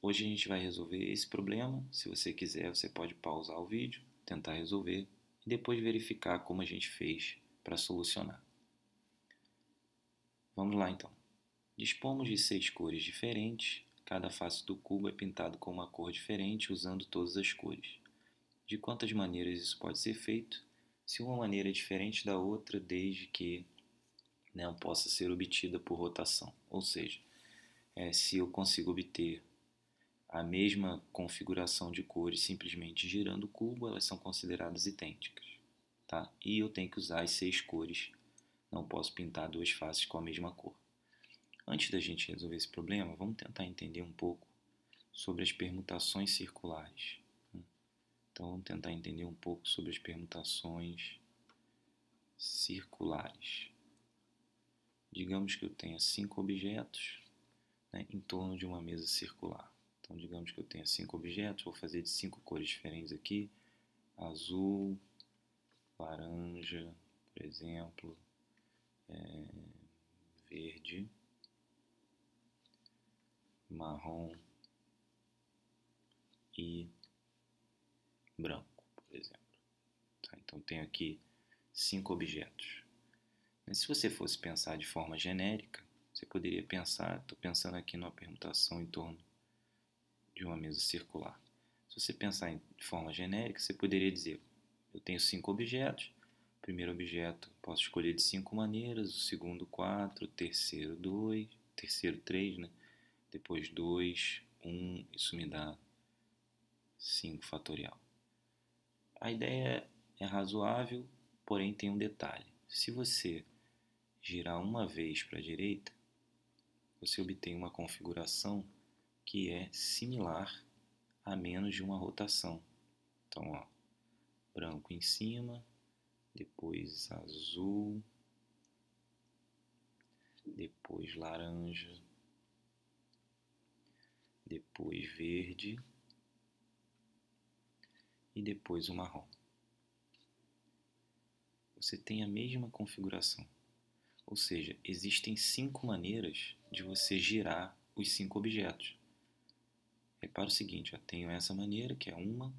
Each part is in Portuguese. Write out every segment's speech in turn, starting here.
Hoje a gente vai resolver esse problema. Se você quiser, você pode pausar o vídeo, tentar resolver e depois verificar como a gente fez para solucionar. Vamos lá então. Dispomos de 6 cores diferentes. Cada face do cubo é pintado com uma cor diferente usando todas as cores. De quantas maneiras isso pode ser feito? Se uma maneira é diferente da outra, desde que não possa ser obtida por rotação. Ou seja, se eu consigo obter a mesma configuração de cores simplesmente girando o cubo, elas são consideradas idênticas. Tá? E eu tenho que usar as 6 cores, não posso pintar duas faces com a mesma cor. Antes da gente resolver esse problema, vamos tentar entender um pouco sobre as permutações circulares. Então vamos tentar entender um pouco sobre as permutações circulares. Digamos que eu tenha 5 objetos, né, em torno de uma mesa circular. Então digamos que eu tenha 5 objetos, vou fazer de 5 cores diferentes aqui. Azul, laranja, por exemplo, verde, marrom e branco, por exemplo. Tá? Então tenho aqui 5 objetos. Mas se você fosse pensar de forma genérica, você poderia pensar, estou pensando aqui numa permutação em torno de uma mesa circular. Se você pensar de forma genérica, você poderia dizer, eu tenho 5 objetos, o primeiro objeto posso escolher de 5 maneiras, o segundo 4, o terceiro 2, o terceiro 3, né? Depois 2, 1, isso me dá 5 fatorial. A ideia é razoável, porém tem um detalhe. Se você girar uma vez para a direita, você obtém uma configuração que é similar a menos de uma rotação. Então, ó, branco em cima, depois azul, depois laranja, depois verde e depois o marrom. Você tem a mesma configuração. Ou seja, existem 5 maneiras de você girar os 5 objetos. Repara o seguinte, eu tenho essa maneira que é 1,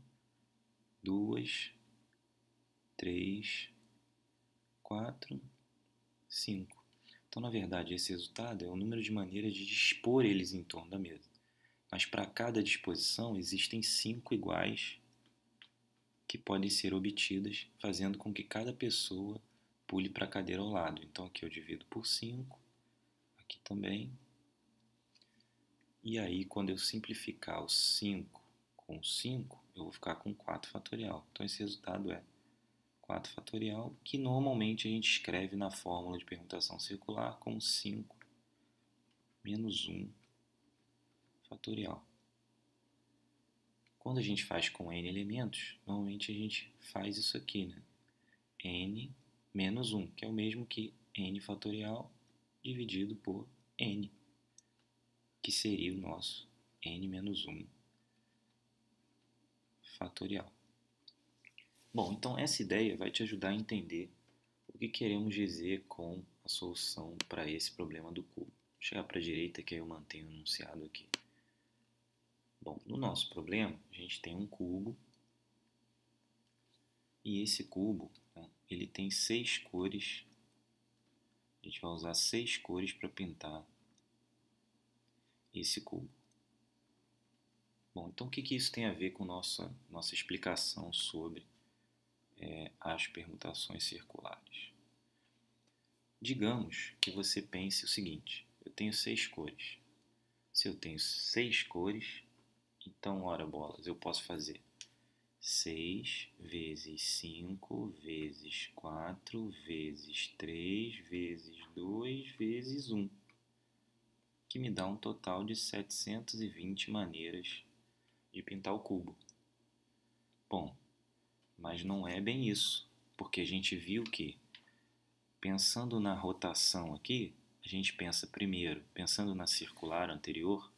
2, 3, 4, 5. Então, na verdade, esse resultado é o número de maneiras de dispor eles em torno da mesa. Mas para cada disposição existem 5 iguais que podem ser obtidas, fazendo com que cada pessoa pule para a cadeira ao lado. Então aqui eu divido por 5, aqui também. E aí quando eu simplificar o 5 com 5, eu vou ficar com 4 fatorial. Então esse resultado é 4 fatorial, que normalmente a gente escreve na fórmula de permutação circular como 5 menos 1 fatorial. Quando a gente faz com n elementos, normalmente a gente faz isso aqui, né? N menos 1, que é o mesmo que n fatorial dividido por n, que seria o nosso n menos 1 fatorial. Bom, então essa ideia vai te ajudar a entender o que queremos dizer com a solução para esse problema do cubo. Vou chegar para a direita que aí eu mantenho o enunciado aqui. Bom, no nosso problema, a gente tem um cubo e esse cubo, né, ele tem 6 cores. A gente vai usar 6 cores para pintar esse cubo. Bom, então o que isso tem a ver com nossa explicação sobre as permutações circulares? Digamos que você pense o seguinte, eu tenho 6 cores. Se eu tenho 6 cores, então, ora bolas, eu posso fazer 6 vezes 5 vezes 4 vezes 3 vezes 2 vezes 1, que me dá um total de 720 maneiras de pintar o cubo. Bom, mas não é bem isso, porque a gente viu que, pensando na rotação aqui, a gente pensa primeiro, pensando na circular anterior,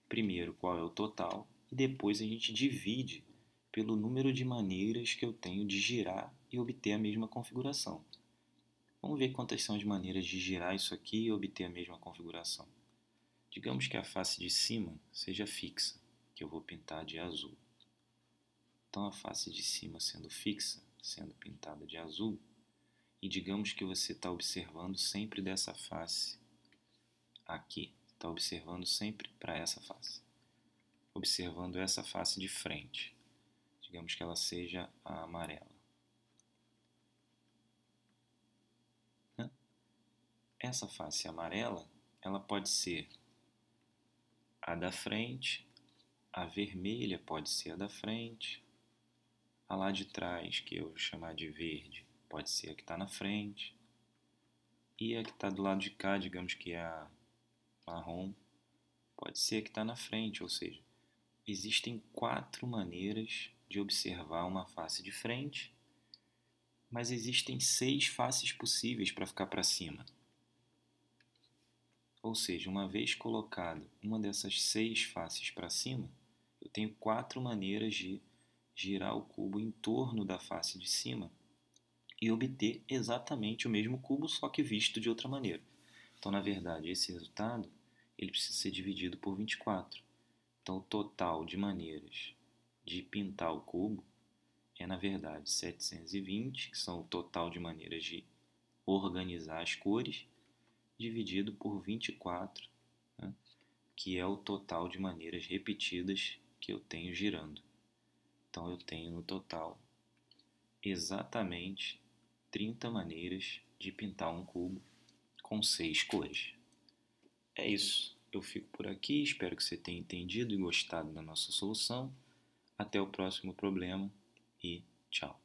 primeiro qual é o total e depois a gente divide pelo número de maneiras que eu tenho de girar e obter a mesma configuração. Vamos ver quantas são as maneiras de girar isso aqui e obter a mesma configuração. Digamos que a face de cima seja fixa, que eu vou pintar de azul. Então, a face de cima sendo fixa, sendo pintada de azul, e digamos que você está observando sempre dessa face aqui, está observando sempre para essa face, observando essa face de frente. Digamos que ela seja a amarela. Essa face amarela, ela pode ser a da frente, a vermelha pode ser a da frente, a lá de trás, que eu vou chamar de verde, pode ser a que está na frente, e a que está do lado de cá, digamos que é a marrom, pode ser a que está na frente, ou seja, existem 4 maneiras de observar uma face de frente, mas existem 6 faces possíveis para ficar para cima. Ou seja, uma vez colocado uma dessas 6 faces para cima, eu tenho 4 maneiras de girar o cubo em torno da face de cima e obter exatamente o mesmo cubo, só que visto de outra maneira. Então, na verdade, esse resultado ele precisa ser dividido por 24. Então, o total de maneiras de pintar o cubo é, na verdade, 720, que são o total de maneiras de organizar as cores, dividido por 24, né, que é o total de maneiras repetidas que eu tenho girando. Então, eu tenho no total exatamente 30 maneiras de pintar um cubo com 6 cores. É isso. Eu fico por aqui, espero que você tenha entendido e gostado da nossa solução. Até o próximo problema e tchau.